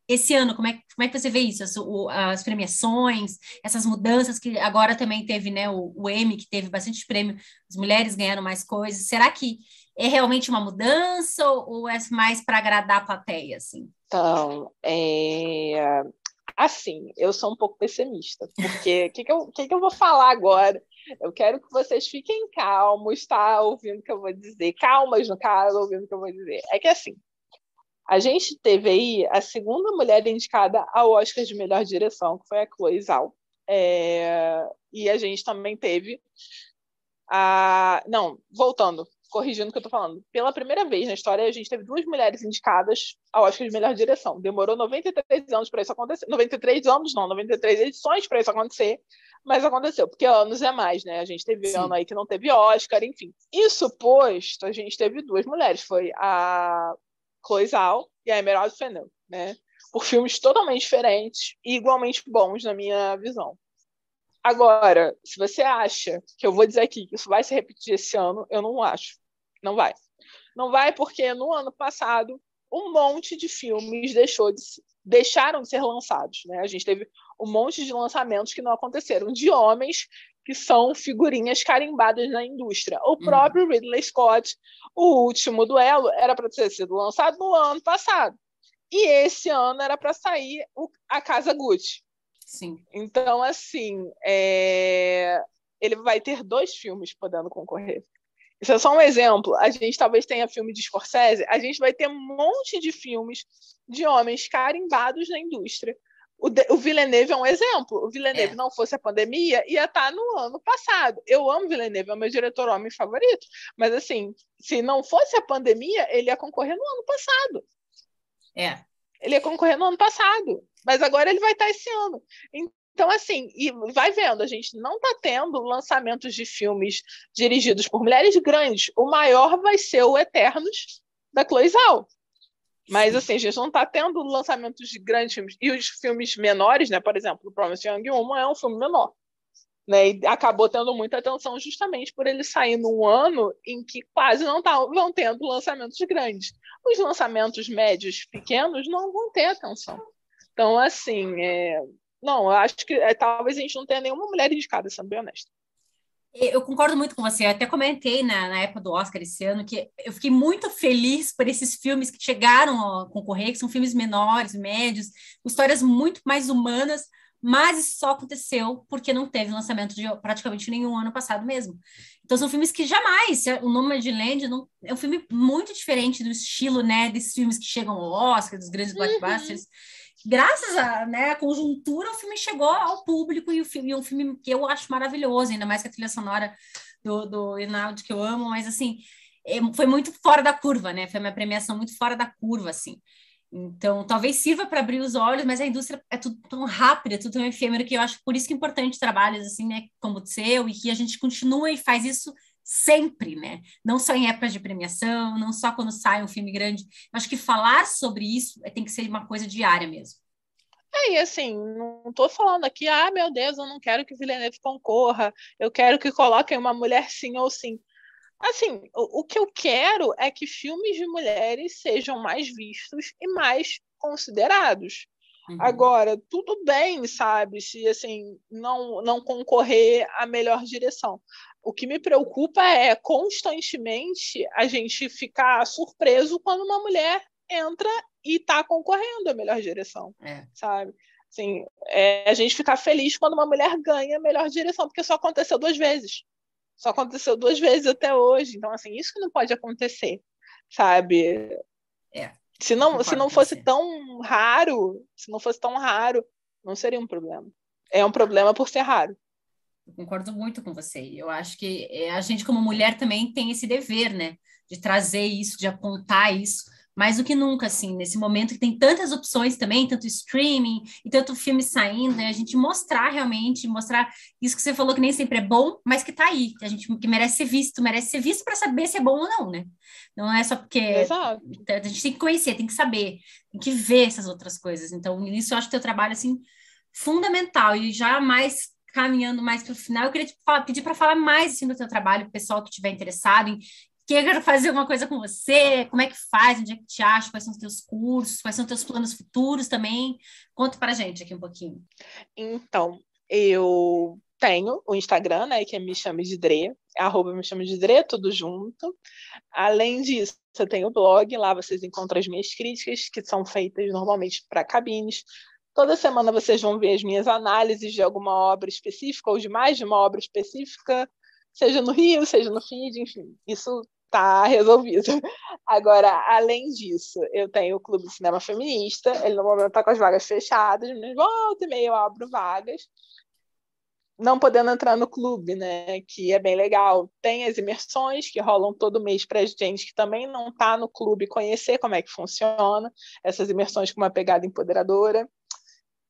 esse ano? Como é que você vê isso? As premiações, essas mudanças que agora também teve, né? O Emmy, que teve bastante prêmio, as mulheres ganharam mais coisas. Será que é realmente uma mudança ou é mais para agradar a plateia, assim? Então, assim, eu sou um pouco pessimista, porque o que eu vou falar agora? Eu quero que vocês fiquem calmos, tá? Ouvindo o que eu vou dizer. Calmas, no caso, ouvindo o que eu vou dizer. É que assim, a gente teve aí a segunda mulher indicada ao Oscar de melhor direção, que foi a Chloe Zhao. E a gente também teve Não, voltando, corrigindo o que eu tô falando. Pela primeira vez na história, a gente teve duas mulheres indicadas ao Oscar de melhor direção. Demorou 93 anos para isso acontecer. 93 anos, não, 93 edições para isso acontecer, mas aconteceu, porque anos é mais, né? A gente teve ano Sim. aí que não teve Oscar, enfim. Isso posto, a gente teve duas mulheres, foi a Chloe Zhao e a Emerald Fennell, né? Por filmes totalmente diferentes e igualmente bons, na minha visão. Agora, se você acha que eu vou dizer aqui que isso vai se repetir esse ano, eu não acho. Não vai. Não vai porque no ano passado um monte de filmes deixaram de ser lançados. Né? A gente teve um monte de lançamentos que não aconteceram, de homens que são figurinhas carimbadas na indústria. O Uhum. próprio Ridley Scott, O Último Duelo, era para ter sido lançado no ano passado. E esse ano era para sair A Casa Gucci. Sim. Então, assim, ele vai ter dois filmes podendo concorrer. Isso é só um exemplo. A gente talvez tenha filme de Scorsese, a gente vai ter um monte de filmes de homens carimbados na indústria. O Villeneuve é um exemplo. O Villeneuve É. não fosse a pandemia, ia estar no ano passado. Eu amo Villeneuve, é o meu diretor homem favorito. Mas, assim, se não fosse a pandemia, ele ia concorrer no ano passado. É. Ele ia concorrer no ano passado, mas agora ele vai estar esse ano. Então, assim, e vai vendo, a gente não está tendo lançamentos de filmes dirigidos por mulheres grandes. O maior vai ser o Eternos, da Chloe Zhao. Mas, Sim. assim, a gente não está tendo lançamentos de grandes filmes. E os filmes menores, né? Por exemplo, o Promising Young Woman é um filme menor. Né, e acabou tendo muita atenção justamente por ele sair num ano em que quase não vão tendo lançamentos grandes. Os lançamentos médios pequenos não vão ter atenção. Então, assim, não, eu acho que talvez a gente não tenha nenhuma mulher indicada, sendo bem honesta. Eu concordo muito com você. Eu até comentei na época do Oscar esse ano que eu fiquei muito feliz por esses filmes que chegaram a concorrer, que são filmes menores, médios, com histórias muito mais humanas, mas isso só aconteceu porque não teve lançamento de praticamente nenhum ano passado mesmo. Então são filmes que jamais, o Nomadland não, é um filme muito diferente do estilo, né, desses filmes que chegam ao Oscar, dos grandes Uhum. blockbusters. Graças à, né, à conjuntura, o filme chegou ao público e um filme que eu acho maravilhoso, ainda mais que a trilha sonora do Einaudi, que eu amo, mas assim, foi muito fora da curva, né? Foi uma premiação muito fora da curva, assim. Então, talvez sirva para abrir os olhos, mas a indústria é tudo tão rápida, tudo tão efêmero, que eu acho por isso que é importante trabalhos assim, né, como o seu, e que a gente continue e faz isso sempre, né? Não só em épocas de premiação, não só quando sai um filme grande. Eu acho que falar sobre isso tem que ser uma coisa diária mesmo. E assim, não estou falando aqui, meu Deus, eu não quero que Villeneuve concorra, eu quero que coloquem uma mulher sim ou sim. Assim, o que eu quero é que filmes de mulheres sejam mais vistos e mais considerados. Uhum. Agora, tudo bem, sabe, se assim não concorrer à melhor direção. O que me preocupa é constantemente a gente ficar surpreso quando uma mulher entra e está concorrendo à melhor direção, É. sabe? Assim, a gente ficar feliz quando uma mulher ganha a melhor direção, porque só aconteceu 2 vezes. Só aconteceu 2 vezes até hoje. Então, assim, isso que não pode acontecer, sabe? É, Se eu não concordo com fosse você. tão raro, se não fosse tão raro, não seria um problema. É um problema por ser raro. Eu concordo muito com você. Eu acho que a gente, como mulher, também tem esse dever, né? De trazer isso, de apontar isso, mais do que nunca, assim, nesse momento que tem tantas opções também, tanto streaming e tanto filme saindo, né? A gente mostrar realmente, mostrar isso que você falou que nem sempre é bom, mas que tá aí, que a gente que merece ser visto para saber se é bom ou não, né? Não é só porque Exato. a gente tem que conhecer, tem que saber, tem que ver essas outras coisas. Então, nisso eu acho que teu trabalho, assim, fundamental. E já mais caminhando mais para o final, eu queria pedir para falar mais assim, do teu trabalho, o pessoal que estiver interessado em quer fazer alguma coisa com você, como é que faz, onde é que te acha, quais são os teus cursos, quais são os teus planos futuros também. Conta para a gente aqui um pouquinho. Então, eu tenho o Instagram, né, que é Me Chame de Dre, @Me Chame de Dre, tudo junto. Além disso, eu tenho o blog, lá vocês encontram as minhas críticas, que são feitas normalmente para cabines. Toda semana vocês vão ver as minhas análises de alguma obra específica ou de mais de uma obra específica, seja no Rio, seja no feed, enfim, isso está resolvido. Agora, além disso, eu tenho o Clube de Cinema Feminista, ele no momento está com as vagas fechadas, mas volta e meia eu abro vagas, não podendo entrar no clube, né? Que é bem legal. Tem as imersões que rolam todo mês para gente que também não está no clube conhecer como é que funciona, essas imersões com uma pegada empoderadora.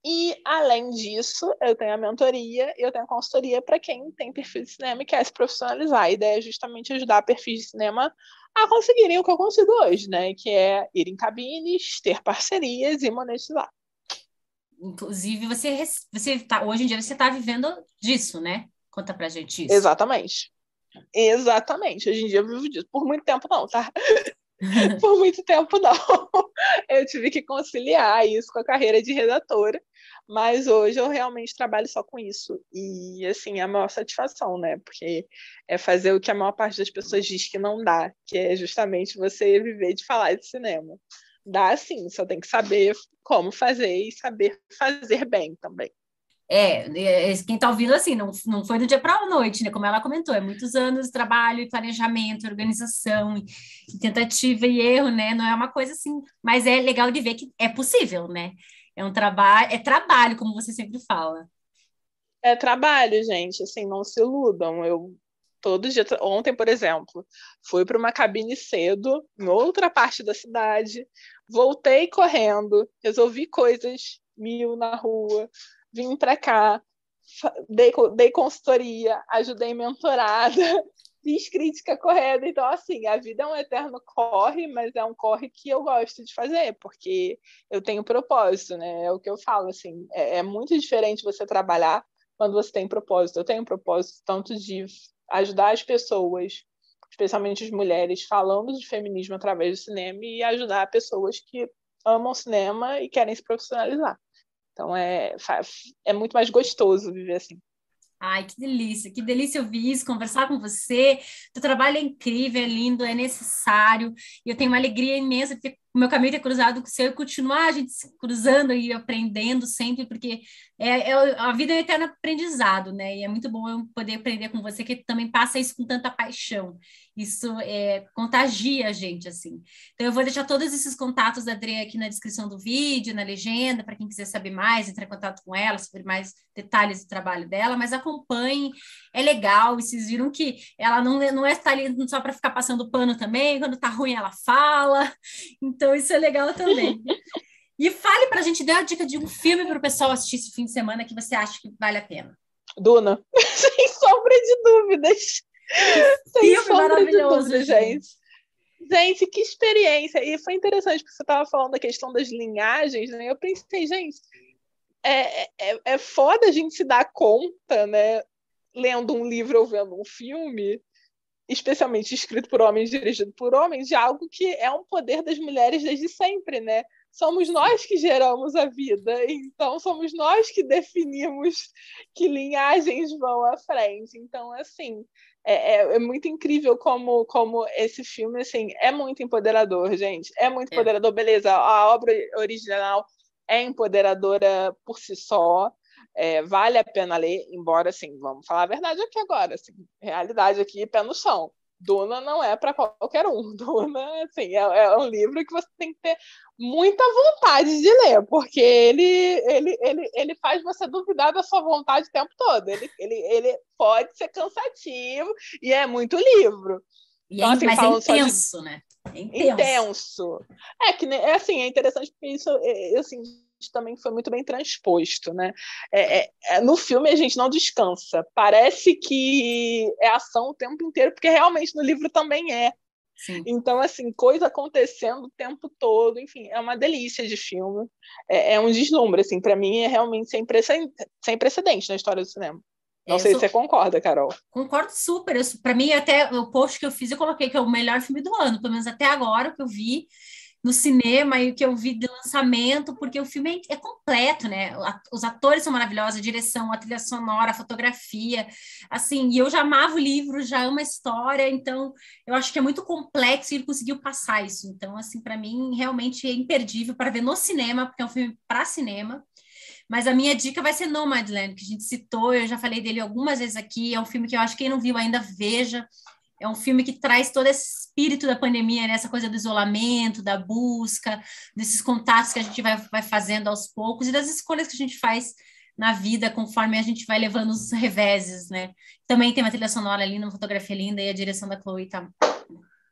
E, além disso, eu tenho a mentoria e eu tenho a consultoria para quem tem perfil de cinema e quer se profissionalizar. A ideia é justamente ajudar perfis de cinema a conseguirem o que eu consigo hoje, né? Que é ir em cabines, ter parcerias e monetizar. Inclusive, você tá, hoje em dia você está vivendo disso, né? Conta pra gente isso. Exatamente. Exatamente. Hoje em dia eu vivo disso. Por muito tempo não, tá? Por muito tempo não. Eu tive que conciliar isso com a carreira de redatora, mas hoje eu realmente trabalho só com isso. E, assim, é a maior satisfação, né? Porque é fazer o que a maior parte das pessoas diz que não dá, que é justamente você viver de falar de cinema. Dá sim, só tem que saber como fazer e saber fazer bem também. Quem está ouvindo assim, não foi do dia para a noite, né? Como ela comentou, é muitos anos de trabalho, e planejamento, organização, e tentativa e erro, né? Não é uma coisa assim, mas é legal de ver que é possível, né? É trabalho, como você sempre fala. É trabalho, gente, assim, não se iludam. Eu todo dia, ontem, por exemplo, fui para uma cabine cedo, em outra parte da cidade, voltei correndo, resolvi coisas mil na rua, vim para cá, dei consultoria, ajudei mentorada, fiz crítica correta. Então, assim, a vida é um eterno corre, mas é um corre que eu gosto de fazer, porque eu tenho propósito, né? É o que eu falo, assim, é muito diferente você trabalhar quando você tem propósito. Eu tenho propósito tanto de ajudar as pessoas, especialmente as mulheres, falando de feminismo através do cinema e ajudar pessoas que amam cinema e querem se profissionalizar. Então é muito mais gostoso viver assim. Ai, que delícia ouvir isso, conversar com você. Teu trabalho é incrível, é lindo, é necessário. E eu tenho uma alegria imensa de ter o meu caminho ter cruzado com o seu e continuar a gente se cruzando e aprendendo sempre, porque a vida é um eterno aprendizado, né? E é muito bom eu poder aprender com você, que também passa isso com tanta paixão. Isso contagia a gente, assim. Então, eu vou deixar todos esses contatos da Adri aqui na descrição do vídeo, na legenda, para quem quiser saber mais, entrar em contato com ela, saber mais detalhes do trabalho dela, mas acompanhe, é legal, e vocês viram que ela não está ali só para ficar passando pano também, quando tá ruim ela fala, então isso é legal também. E fale para a gente, dê a dica de um filme para o pessoal assistir esse fim de semana que você acha que vale a pena. Duna, sem sombra de dúvidas. Que Sem filme sombra de maravilhoso, dúvidas, gente. gente. Gente, que experiência! E foi interessante, porque você estava falando da questão das linhagens, né? Eu pensei, gente, é foda a gente se dar conta, né? Lendo um livro ou vendo um filme, especialmente escrito por homens, dirigido por homens, de algo que é um poder das mulheres desde sempre, né? somos nós que geramos a vida, então somos nós que definimos que linhagens vão à frente. Então, assim, é muito incrível como esse filme, assim, é muito empoderador, gente. É muito empoderador, beleza. A obra original é empoderadora por si só. Vale a pena ler, embora, assim, vamos falar a verdade aqui agora, assim, realidade aqui, pé no chão. Duna não é para qualquer um. Duna, assim, é um livro que você tem que ter muita vontade de ler, porque ele faz você duvidar da sua vontade o tempo todo. Ele pode ser cansativo e é muito livro. Então, assim, mas é intenso, né? É intenso. Assim, é interessante porque isso, assim, também foi muito bem transposto, né? No filme a gente não descansa. Parece que é ação o tempo inteiro, porque realmente no livro também é. Sim. Então, assim, coisa acontecendo o tempo todo, enfim, é uma delícia de filme. É um deslumbre, assim, para mim é realmente sem precedente na história do cinema. Não sei se você concorda, Carol. Concordo super. Para mim, até o post que eu fiz, eu coloquei que é o melhor filme do ano, pelo menos até agora, o que eu vi no cinema e o que eu vi de lançamento, porque o filme é completo, né? Os atores são maravilhosos, a direção, a trilha sonora, a fotografia, assim, e eu já amava o livro, já amo a história, então eu acho que é muito complexo e ele conseguiu passar isso. Então, assim, para mim, realmente é imperdível para ver no cinema, porque é um filme para cinema. Mas a minha dica vai ser Nomadland, que a gente citou, eu já falei dele algumas vezes aqui, é um filme que eu acho que quem não viu ainda veja, é um filme que traz todo esse espírito da pandemia, né? Essa coisa do isolamento, da busca, desses contatos que a gente vai fazendo aos poucos e das escolhas que a gente faz na vida conforme a gente vai levando os reveses, né? Também tem uma trilha sonora linda, uma fotografia linda e a direção da Chloe tá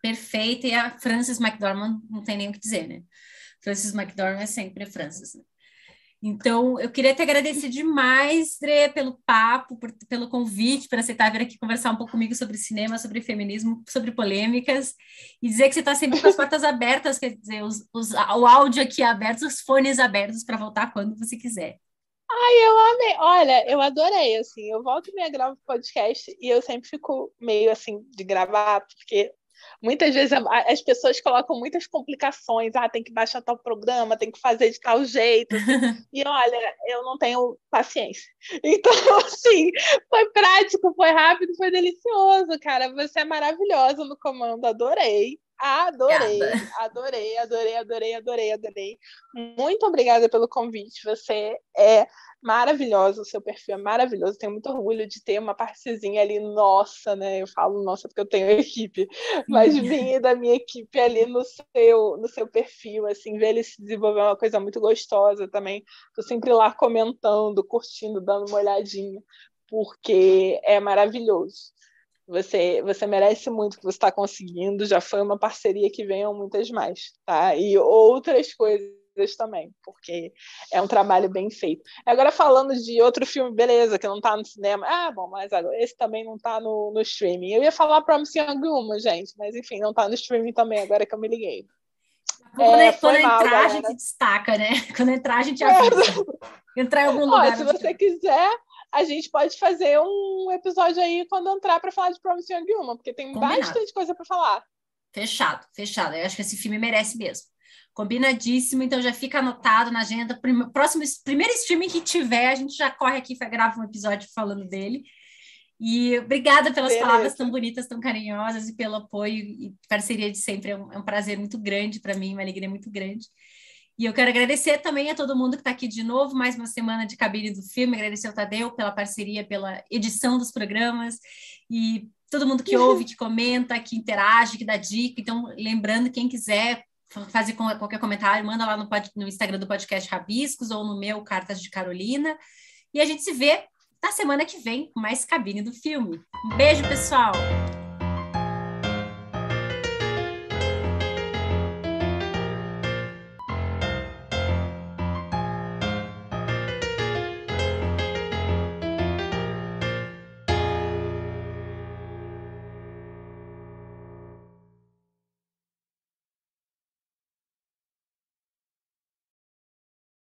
perfeita e a Frances McDormand não tem nem o que dizer, né? Frances McDormand é sempre Frances, né? Então, eu queria te agradecer demais, Dre, pelo papo, pelo convite, por aceitar vir aqui conversar um pouco comigo sobre cinema, sobre feminismo, sobre polêmicas, e dizer que você está sempre com as portas abertas, quer dizer, o áudio aqui aberto, os fones abertos para voltar quando você quiser. Ai, eu amei. Olha, eu adorei, assim, eu volto e meia gravo podcast e eu sempre fico meio, assim, de gravar, porque muitas vezes as pessoas colocam muitas complicações. Tem que baixar tal programa, tem que fazer de tal jeito. Assim. E olha, eu não tenho paciência. Então, assim, foi prático, foi rápido, foi delicioso, cara. Você é maravilhosa no comando, adorei. Adorei. Muito obrigada pelo convite. Você é maravilhosa, o seu perfil é maravilhoso. Tenho muito orgulho de ter uma partezinha ali nossa, né? Eu falo nossa porque eu tenho equipe, mas minha e da minha equipe ali no seu perfil, assim, ver ele se desenvolver é uma coisa muito gostosa também. Estou sempre lá comentando, curtindo, dando uma olhadinha, porque é maravilhoso. Você merece muito o que você está conseguindo. Já foi uma parceria que venham muitas mais, tá? E outras coisas também, porque é um trabalho bem feito. Agora, falando de outro filme, beleza, que não está no cinema. Bom, mas agora esse também não está no streaming. Eu ia falar Promising Young Woman, gente, mas enfim, não está no streaming também, agora que eu me liguei. Quando entrar, a gente destaca, né? Quando entrar, a gente avisa. Entrar em algum lugar. Se você quiser, a gente pode fazer um episódio aí quando entrar para falar de Promising Young Woman, porque tem bastante coisa para falar. Fechado. Eu acho que esse filme merece mesmo. Combinadíssimo, então já fica anotado na agenda. Primeiro streaming que tiver, a gente já corre aqui e grava um episódio falando dele. E obrigada pelas palavras tão bonitas, tão carinhosas e pelo apoio e parceria de sempre. É um prazer muito grande para mim, uma alegria muito grande. E eu quero agradecer também a todo mundo que está aqui de novo, mais uma semana de cabine do filme, agradecer ao Tadeu pela parceria, pela edição dos programas e todo mundo que ouve, que comenta, que interage, que dá dica. Então, lembrando, quem quiser fazer qualquer comentário, manda lá no Instagram do podcast Rabiscos ou no meu Cartas de Carolina. E a gente se vê na semana que vem com mais cabine do filme. Um beijo, pessoal!